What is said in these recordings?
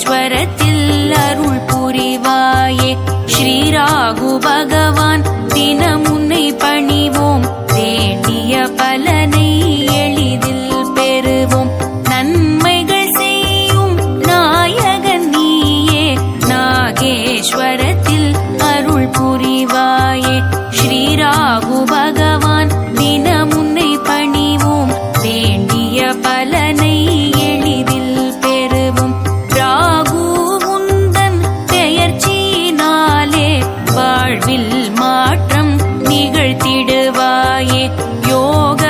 நாகேஸ்வரத்தில் அருள் புரிவாயே. ஸ்ரீராகு பகவான் தினம் உன்னை பணிவோம், வேண்டிய பலனை எளிதில் பெறுவோம். நன்மைகள் செய்யும் நாயகன் நீயே, நாகேஸ்வரத்தில் அருள் புரிவாயே. ஸ்ரீராகு பகவான் தினம் உன்னை பணிவோம், வேண்டிய பலனை எளிதில் பெறுவோம். ராகு உந்தன் பெயர்ச்சியினாலே வாழ்வில் மாற்றம் நிகழ்த்திடுவாயே. யோக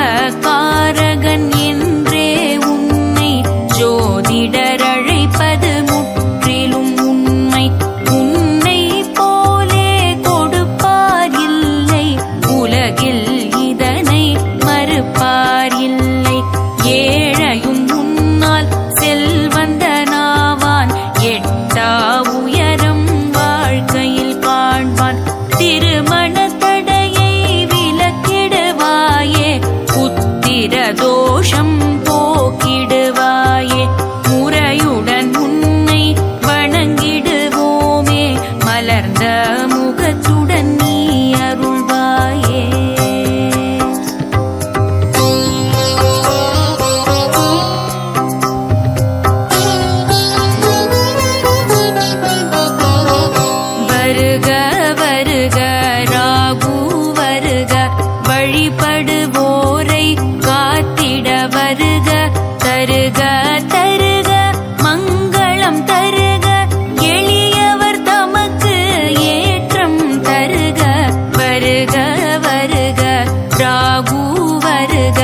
காரகன் என்றே உன்னை ஜோதிடர் அழைப்பது முற்றிலும் உண்மை. உன்னை போலே கொடுப்பார் இல்லை, உலகில் இதனை மறுப்பார் இல்லை. ஏழையும் உன்னால் செல்வந்தனாவான், எட்டா உயரம் வாழ்க்கையில் காண்பான். திருமண தடையை விலக்கிடுவாயே, புத்திர தோஷம் போக்கிடுவாயே. முறையுடன் உன்னை வணங்கிடுவோமே, மலர்ந்த முகத்துடன் நீ அருள்வாயே. வருக வருக ராகு வருக, வழிபடுவோரை காத்திட வருக. தருக தருக மங்களம் தருக, எளியவர் தமக்கு ஏற்றம் தருக. வருக வருக ராகு வருக,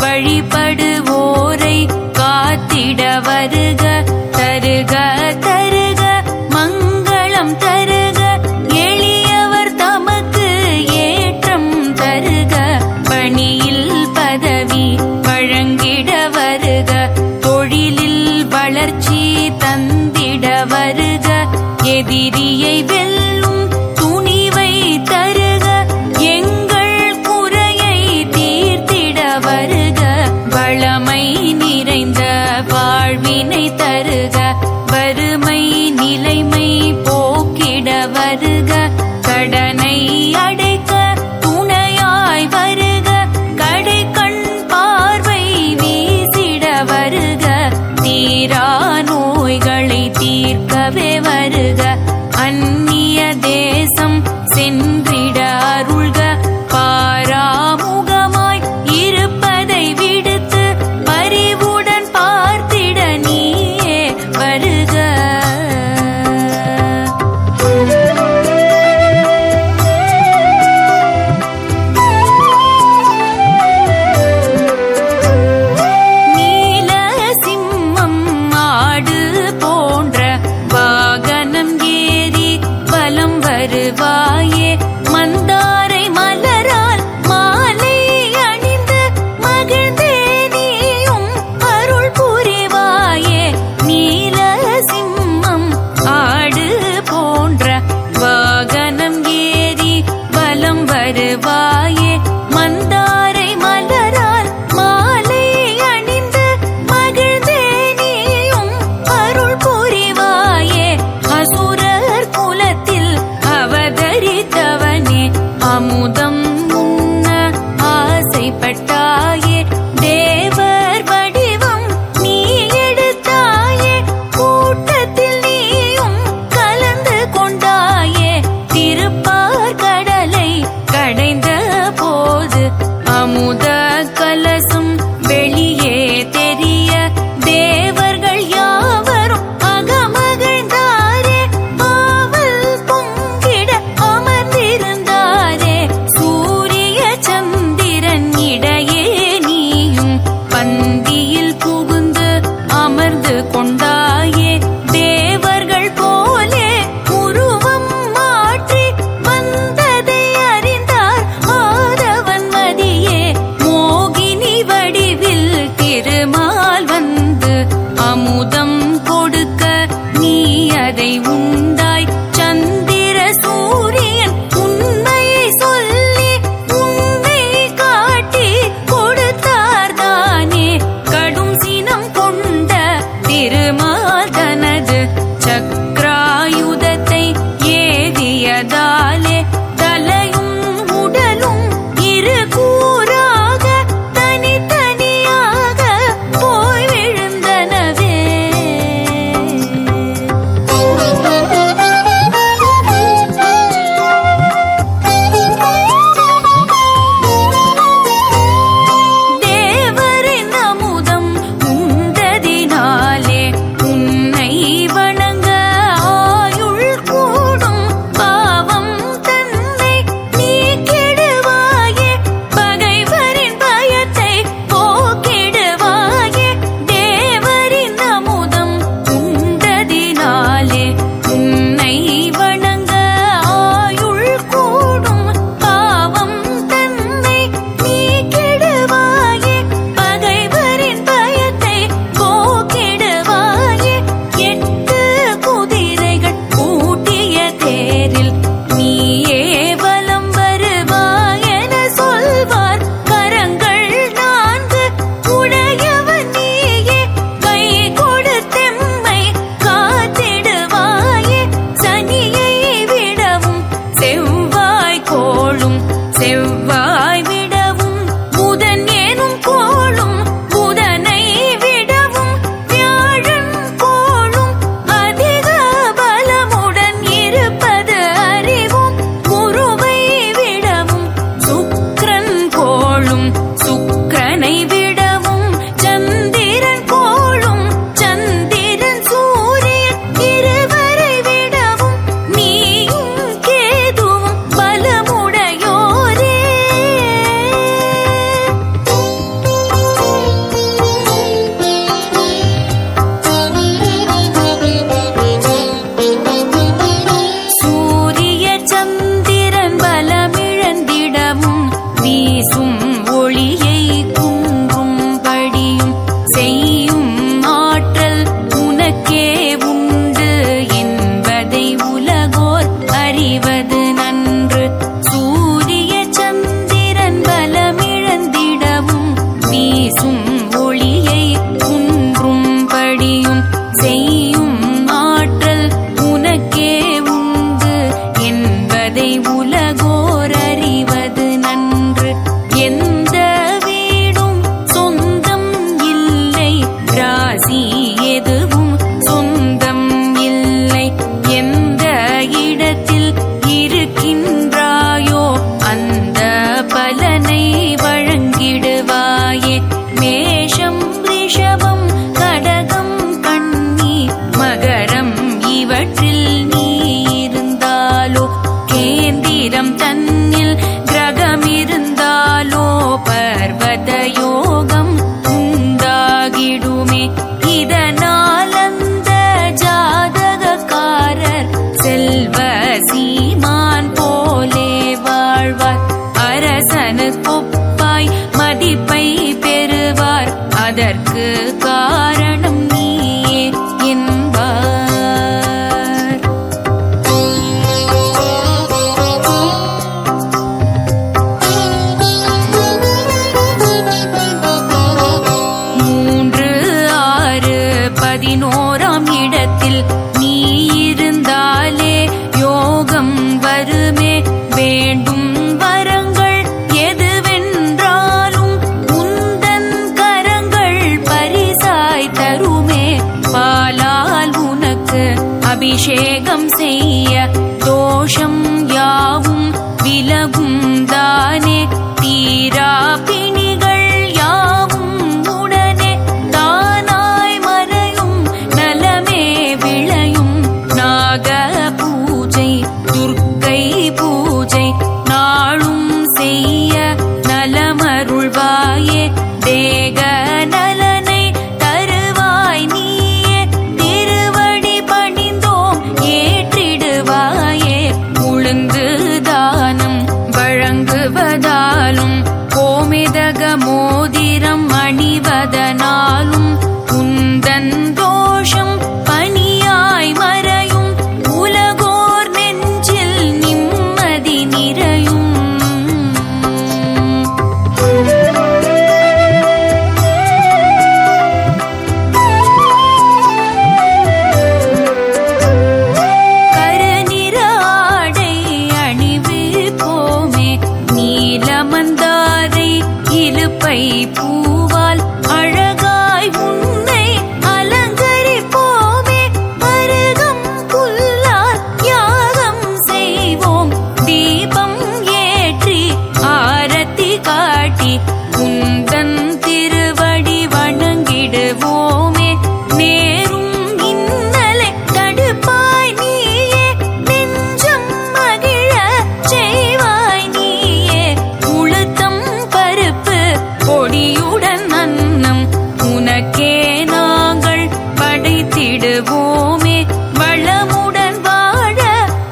வழிபடுவோரை காத்திட வருக. தருக தருக மங்களம் தருக, எளியவர் தமக்கு ஏற்றம் தருக. பணியில் பதவி வழங்கிட வருக, தொழிலில் வளர்ச்சி தந்திட வருக. எதிரியை வெல்லும் துணிவை தருக, எங்கள் குறையை தீர்த்திட வருக. வளமை நிறைந்த வாழ்வினை தருக, வறுமை நிலைமை போக்கிட வருக. கடனை அடைக்க துணையாய் வருக, கடைக்கண் பார்வை வீசிட வருக. தீரா நோய்களை தீர்க்கவே வருக, அந்நிய தேசம் சென்றிட அருள்க. பாராமுகமாய் இருப்பதை விடுத்து பரிவுடன் பார்த்திட நீயே வருக. நீல சிம்மம் ஆடு போன்ற வாகனம் ஏறி வலம் வருவாயே. மந்தாரை மலரால் மாலை அணிந்து மகிழ்ந்தே நீயும் அருள் புரிவாயே. நீல சிம்மம் ஆடு போன்ற வாகனம் ஏறி வலம் வருவாயே. மந்தாரை மலரால் மாலை அணிந்து மகிழ்ந்தே நீயும் அருள் புரிவாயே. அசுரர் குலத்தில் அவதரித்தவனே, அமுதம் உண்ண ஆசைப்பட்டாயே. தேவர் வடிவம் நீ எடுத்தாயே, கூட்டத்தில் நீயும் கலந்து கொண்டாயே. திருப்பார் கடலை கடைந்த போது அமுத கலசம் வெளியே தெரிய, தேவர்கள் யாவரும் அகமகிழ்ந்தாரே. ஆவல் பொங்கிட அமர்ந்திருந்தாரே. சூரிய சந்திரன் இடையே நீயும் பந்தியில் புகுந்து அமர்ந்து கொண்டாயே. தேவர்கள் போலே உருவம் மாற்றி வந்ததை அறிந்தார் ஆதவன் மதியே. மோகினி வடிவில் திருமால் வந்து அமுதம் கொடுக்க, நீ அதை உண்டாய். சந்திர சூரியன் உண்மையை சொல்லி உன்னை காட்டி கொடுத்தார்தானே. கடும் சினம் கொண்ட திருமால் தனது செய்யும் ஆற்றல் உனக்கே உண்டு என்பதை உலகோர் அறிவது நன்று. எந்த வீடும் சொந்தம் இல்லை, ராசி எதுவும் சொந்தம் இல்லை. எந்த இடத்தில் இருக்கின்றாயோ அந்த பலனை வழங்கிடுவாயே. மேஷம் ரிஷபம் கடகம் கன்னி மகரம் இவற்றில் நீ இருந்தாலோ, கேந்திரம் தன்னில் கிரகம் இருந்தாலோ பர்வத யோகம் உண்டாகிடுமே. இதனால் அந்த ஜாதகக்காரர் செல்வ சீமான் போலே வாழ்வார். அரசனுக்கொப்பாய் மதிப்பை பெறுவார். அதற்கு காரணம் நீயே என்பார். மூன்று 6 11ஆம் இடத்தில் நீ இருந்தாலே யோகம் வருமே. வேண்டும் வரங்கள் எதுவென்றாலும் உந்தன் கரங்கள் பரிசாய் தருமே. பாலால் உனக்கு அபிஷேகம் செய்ய தோஷம் யாவும் விலகும் தானே. தீரா பிணிகள் யாவும் உடனே தானாய் மறையும், நலமே விளையும். நாக பூஜை துர்க்கை பூஜை நாளும் செய்ய நலமருள்வாயே. தேக நலனை தருவாய் நீயே. திருவடி பணிந்தோம் ஏற்றிடுவாயே. உளுந்து தானம் வழங்குவதாலும் கோமிதக மோதிரம் அணிவதனாலும் உந்தன் தோஷம் பணியாய் மறையும். உலகோர் நெஞ்சில் நிம்மதி நிறையும். கருநிற ஆடை அணிவிப்போமே. நீலமந்தாரை இலுப்பை பூவால் அழகாய் உன்னை அலங்கரிப்போமே. அருகம் புல்லால் யாகம் செய்வோம். தீபம் ஏற்றி ஆரத்தி காட்டி உந்தன் திருவடி வணங்கிடுவோமே. நேரும் இன்னலை தடுப்பாய் நீயே. நெஞ்சம் மகிழ செய்வாய் நீயே. உளுத்தம் பருப்பு பொடியுடன் அன்னம் உனக்கே நாங்கள் படைத்திடுவோமே. வளமுடன் வாழ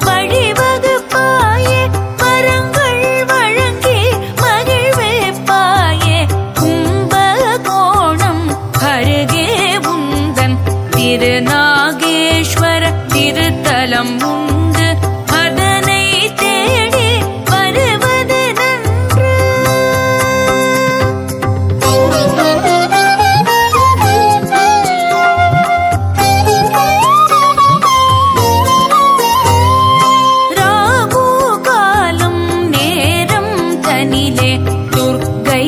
வழிவகுப்பாயே. வரங்கள் வழங்கி மகிழ்வேப்பாயே. கும்பகோணம் அருகே உந்தன் திருநாகேஸ்வர திருத்தலம் உண்டு. அதனை தேடி வருவது நன்று. ராகு காலம் நேரம் தனிலே துர்க்கை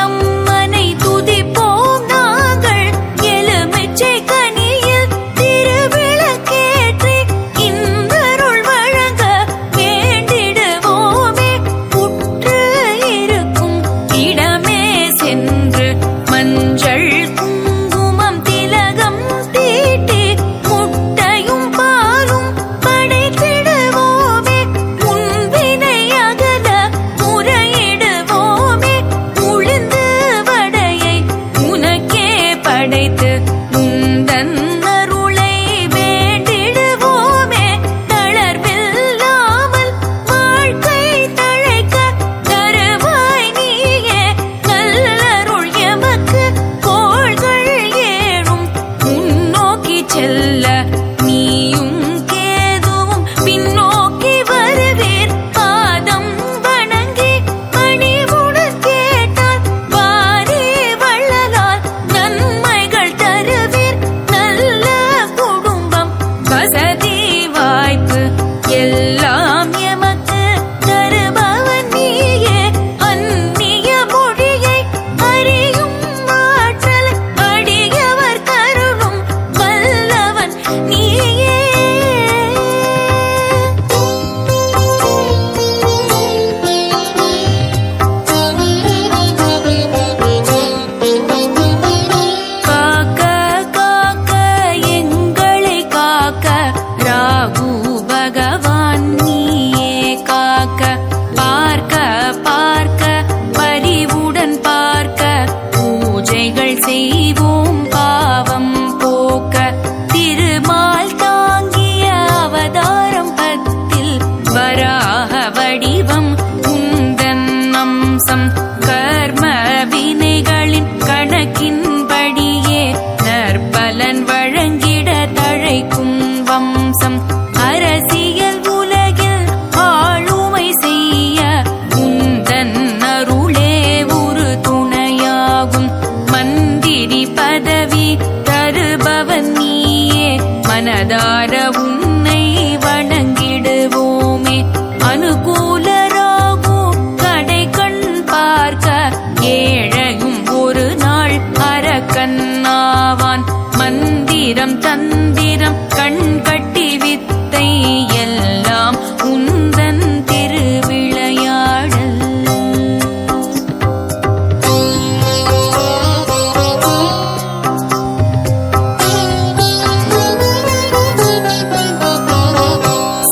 அம்மனை துதிப்போம் நாங்கள். எலுமிச்சை கனியில் திருவிளக்கேற்றி இந்தருள் வழங்க வேண்டிடுவோமே. உற்று இருக்கும் இடமே சென்று மஞ்சள் குங்குமம் திலகம் தீட்டி முட்டையும் பாலும் படைத்திடுவோமே. முன்வினை அகல முறையிடுவோமே. உளுந்து வடையை உனக்கே படைத்து உந்தன் அருளை வேண்டிடுவோமே. தளர்வில்லாமல் வாழ்க்கை தழைக்க தருவாய் நீயே. நல்லருள் எமக்கு கோள்கள் ஏழும் முன்னோக்கி செல்ல நீயும் கேதுவும் பின்னோக்கி வருவீர். பாதம் வணங்கி பணிவுடன் கேட்டால் வாரி வள்ளலால் நன்மைகள் தருவீர். நல்ல தேசம் அரசியல் உலகில் ஆளுமை செய்ய உந்தன் அருளே ஒரு துணையாகும். மந்திரி பதவி தருபவன் நீயே, மனதார உன்னை வணங்கிடுவோமே. அனுகூலராகு கடை கண் பார்க்க ஏழையும் ஒரு நாள் அரக்கன்னாவான். மந்திரம் தந்திரம் கண் கட்டி வித்தை எல்லாம் உந்தன் திருவிளையாடல்.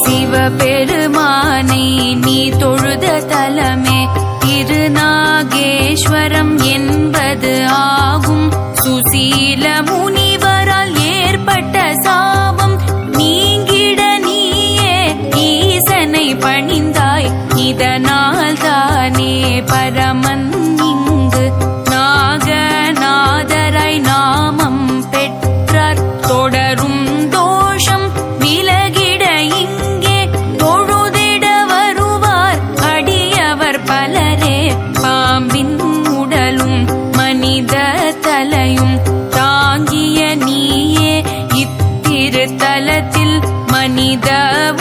சிவபெருமானை நீ தொழுத தலமே திருநாகேஸ்வரம் என்பது ஆகும். சுசீல முனிவரால் ஏற்பட்ட சாபம் நீங்கிட நீயே ஈசனை பணிந்தாய். இதனால் தானே பரமன் இங்கு நாகநாதராய் நாமம் பெற்றார். தொடரும் தோஷம் விலகிட இங்கே தொழுதிட வருவார் அடியவர் பலரே. பாம்பின் உடலும் மனித தலையும் தாங்கிய நீயே இத்திருத்தலத்தில் மனித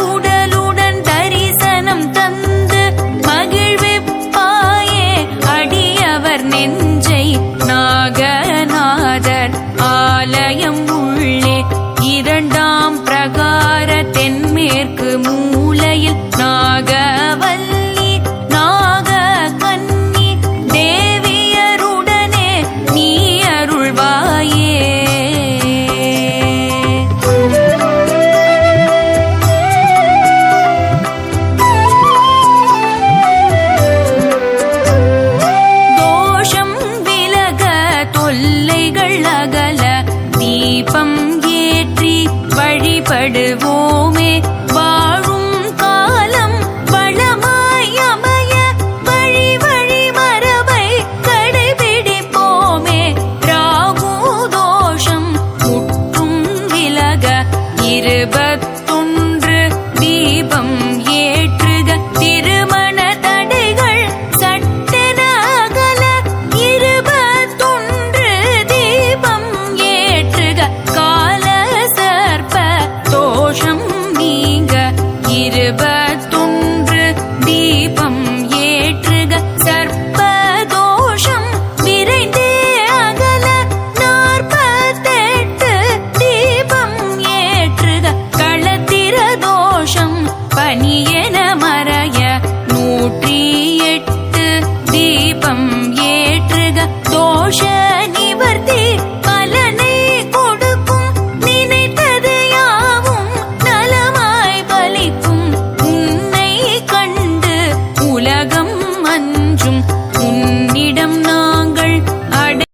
உடலுடன் தரிசனம் தந்து மகிழ்விப்பாயே அடியவர் நெஞ்சை. நாகநாதர் ஆலயம் உள்ளே இரண்டாம் பிரகார தென்மேற்கு மூலையில் நாகவல்லி நாககன்னி தேவியருடனே நீ அருள்வாயே. தோஷம் விலக தொல்லைகள் அகல தீபம் ஏற்றி வழிபடுவோமே. வாழும் காலம் வளமாய் அமைய வழி வழி மரபை கடைபிடிப்போமே. ராகு தோஷம் முற்றும் விலக 21 தீபம் ஏற்றுக. திருமண தடைகள் சட்டென அகல 21 தீபம் ஏற்றுக. கால சர்ப்ப தோஷம் நீங்க 21 தீபம் ஏற்றுக. சர்ப்ப தோஷம் விரைந்தே அகல 48 தீபம் ஏற்றுக. களத்திர தோஷம் பனியென மறைய 108 தீபம் ஏற்றுக. தோஷ நிவர்த்தி பலனை கொடுக்கும் நினைத்தது யாவும் நலமாய் பலிக்கும். உன்னை கண்டு உலகம் அஞ்சும் உன்னிடம் நாங்கள் அடை.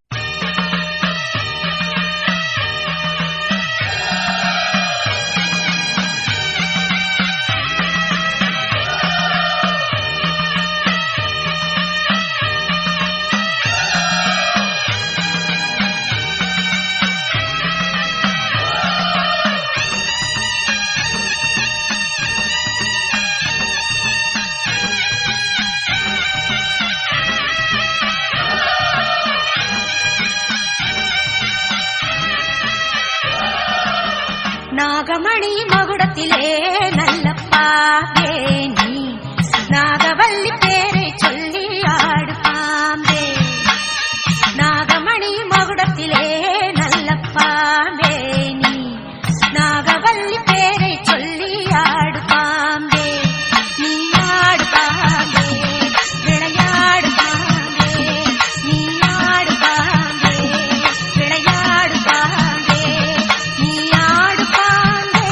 நாகமணி மகுடத்திலே நல்லப்பா நீ நாகவல்லி பேரை சொல்லி ஆடு பாம்பே. நாகமணி மகுடத்திலே நல்லப்பா நீ நாகவல்லி பேரை சொல்லி ஆடு பாம்பே. நீ ஆடு பாம்பே விளையாடு பாம்பே. நீ ஆடு பாம்பே விளையாடு பாம்பே. நீ ஆடு பாம்பே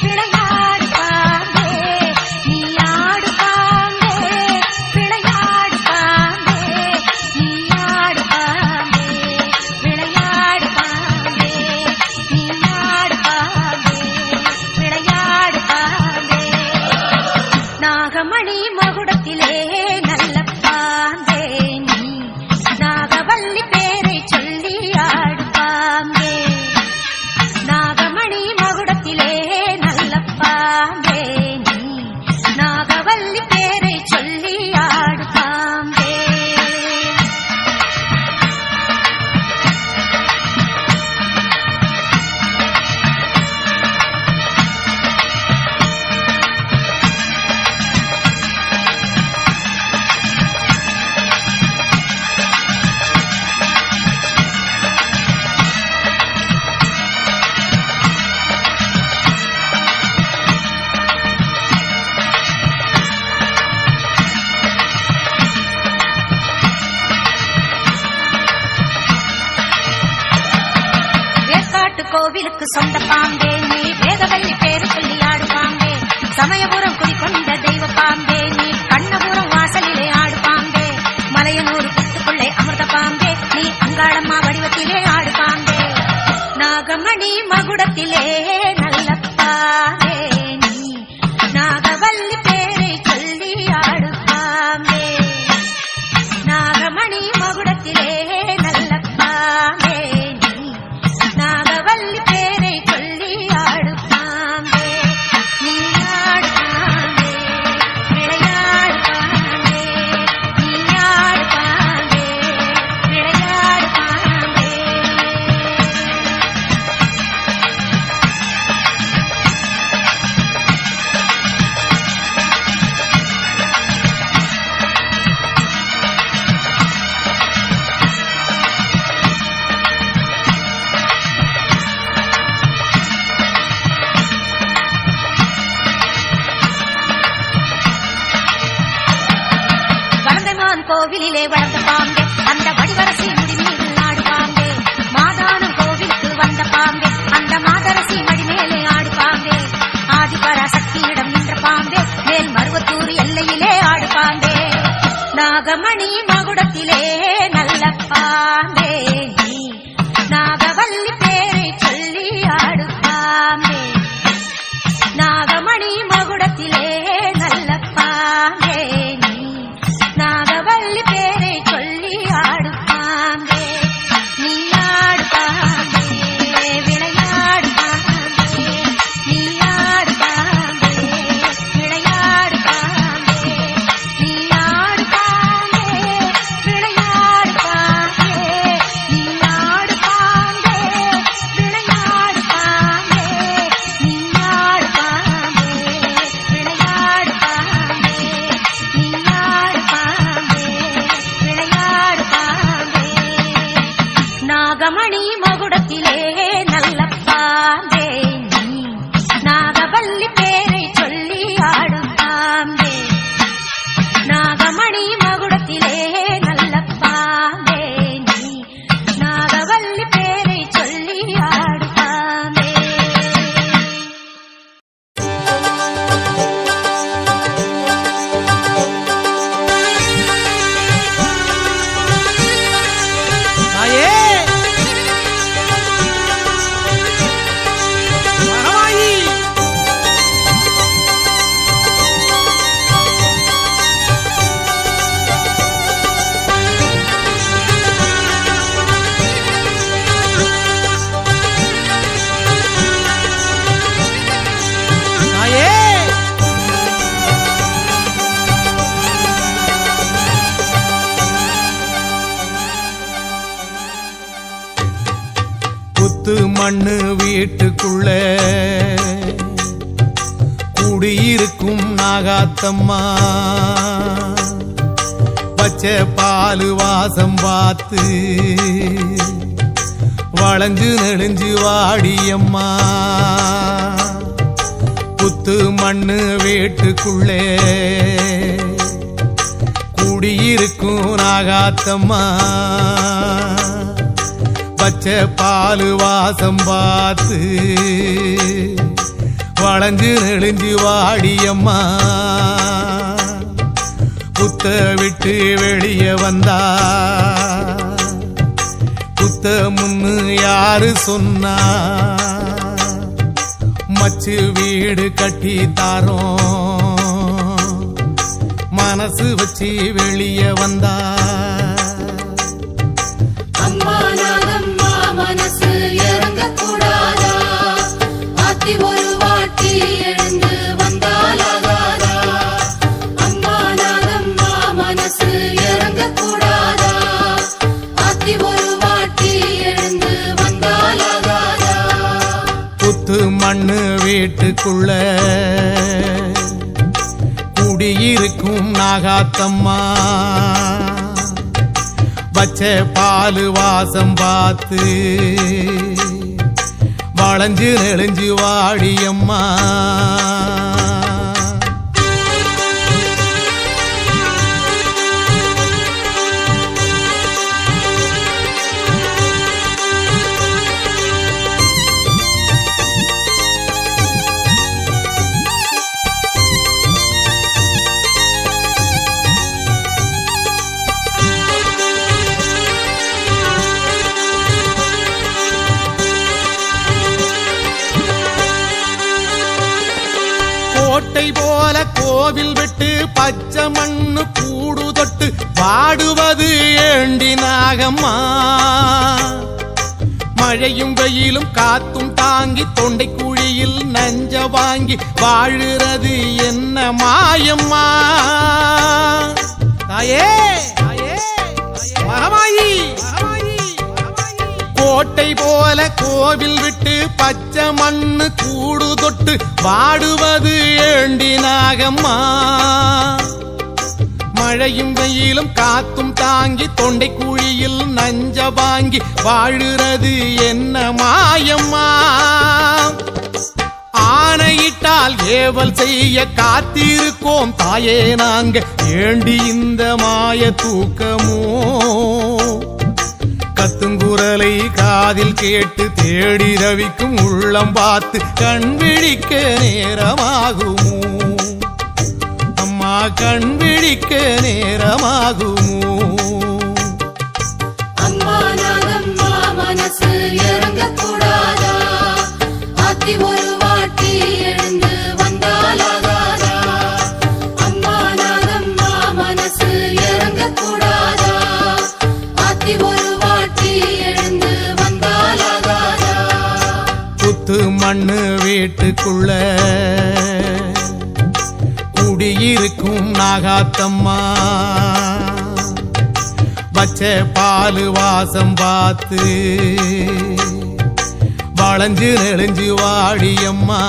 விளையாடு பாம்பே. நீ ஆடு பாம்பே சொந்த பாம்பே நீ வேதவல்லி பேரு சொல்லி ஆடு பாம்பே சமயபுரம் குடிக்கொண்ட தெய்வ பாம்பே நீ கண்ணபுரம் வாசலிலே ஆடு பாம்பே மலையனூர் புத்துக்குள்ளே அமிர்த பாம்பே நீ அங்காளம்மா வடிவத்திலே ஆடு பாம்பே நாகமணி மகுடத்திலே நல்ல பாம்பே நீ நாகவல்லி பேரை சொல்லி ஆடு பாம்பே நாகமணி மகுடத்திலே நல்ல பாம்பே நீ நாகவல்லி பேரை சொல்லி ஆடு பாம்பே நீ ஆடு பாம்பே விளையாடு பாம்பே நீ ஆடு பாம்பே விளையாடு பாம்பே வளர்ந்தமான் கோவிலிலே வளர்ந்த பாம்பே அந்த வடிவரசி முடி மீது ஆடு பாம்பே மாதானம் கோவிலுக்கு வந்த பாம்பே அந்த மாதரசி மடி மேலே ஆடு பாம்பே ஆதிபராசக்தியிடம் நின்ற பாம்பே மேல் மருவத்தூர் எல்லையிலே ஆடு பாம்பே நாகமணி மகுடத்திலே நல்ல பாம்பே நீ நாகவல்லி பேரை சொல்லி ஆடு பாம்பே நாகமணி மகுடத்திலே நல்ல பாம்பே நீ நாகவல்லி பேரை சொல்லி ஆடு பாம்பே நீ ஆடு பாம்பே விளையாடு பாம்பே நீ ஆடு பாம்பே விளையாடு பாம்பே நீ ஆடு பாம்பே விளையாடு பாம்பே நீ ஆடு பாம்பே விளையாடு பாம்பே நீ ஆடு பாம்பே விளையாடு பாம்பே நீ ஆடு பாம்பே விளையாடு பாம்பே நாகமணி மகுடத்திலே நல்ல பாம்பே நீ நாகவல்லி பேரை சொல்லி ஆடு பாம்பே நாகமணி மகுடத்திலே நல்ல பாம்பே நீ நாகவல்லி பேரை சொல்லி ஆடு பாம்பே தாயே மகமாயி தாயே புத்து மண்ணு வீட்டுக்குள்ள குடியிருக்கும் நாகாத்தம்மா பச்சை பாலு வாசம் பார்த்து வளைஞ்சு நெளிஞ்சு வாடியம்மா புத்து மண்ணு வீட்டுக்குள்ளே குடியிருக்கும் நாகாத்தம்மா பச்சை பாலு வாசம் பார்த்து வளைஞ்சு நெளிஞ்சு வாடியம்மா புத்த விட்டு வெளியே வந்தா புத்த முன்னு யாரு சொன்னா மச்சு வீடு கட்டி தாரோம் மனசு வச்சு வெளியே வந்தா அம்மா நாகம்மா மனசு இறங்க கூடாதா ஆத்தி ஒரு வாட்டி எழுந்து வந்தாலாகாதா அம்மா நாகம்மா மனசு இறங்க கூடாதா ஆத்தி ஒரு வாட்டி எழுந்து வந்தாலாகாதா புத்து மண்ணு வீட்டுக்குள்ள குடியிருக்கும் நாகாத்தம்மா பச்சை பாலு வாசம் பார்த்து வளைஞ்சு நெளிஞ்சு வாடியம்மா கோட்டை போல கோவில் விட்டு பச்சை மண்ணு கூடு தொட்டு பாடுவது ஏண்டி நாகம்மா மழையும் வெயிலும் காத்தும் தாங்கி தொண்டை குழியில் நஞ்ச வாங்கி வாழுறது என்ன மாயம்மா தாயே மகமாயி கோட்டை போல கோவில் விட்டு பச்சை மண்ணு கூடு தொட்டு வாடுவது ஏண்டி நாகம்மா மழையும் வெயிலும் காத்தும் தாங்கி தொண்டை குழியில் நஞ்ச வாங்கி வாழுறது என்ன மாயம்மா ஆணையிட்டால் ஏவல் செய்ய காத்திருக்கோம் தாயே நாங்க ஏண்டி இந்த மாய தூக்கமோ கத்துங்குரலை காதில் கேட்டு தேடி ரவிக்கும் உள்ளம் பார்த்து கண் விழிக்க நேரமாகுமோ அம்மா கண் விழிக்க நேரமாகுமோ அம்மா நாகம்மா மனசு இறங்கக்கூடாதா ஆத்தி ஒரு வாட்டி எழுந்து வந்தாலாகாதா அம்மா நாகம்மா மனசு இறங்கக்கூடாதா ஆத்தி ஒரு வாட்டி எழுந்து வந்தாலாகாதா புத்து மண்ணு வீட்டுக்குள்ள குடியிருக்கும் நாகாத்தம்மா பச்சை பாலு வாசம் பார்த்து வளைஞ்சு நெளிஞ்சு வாடியம்மா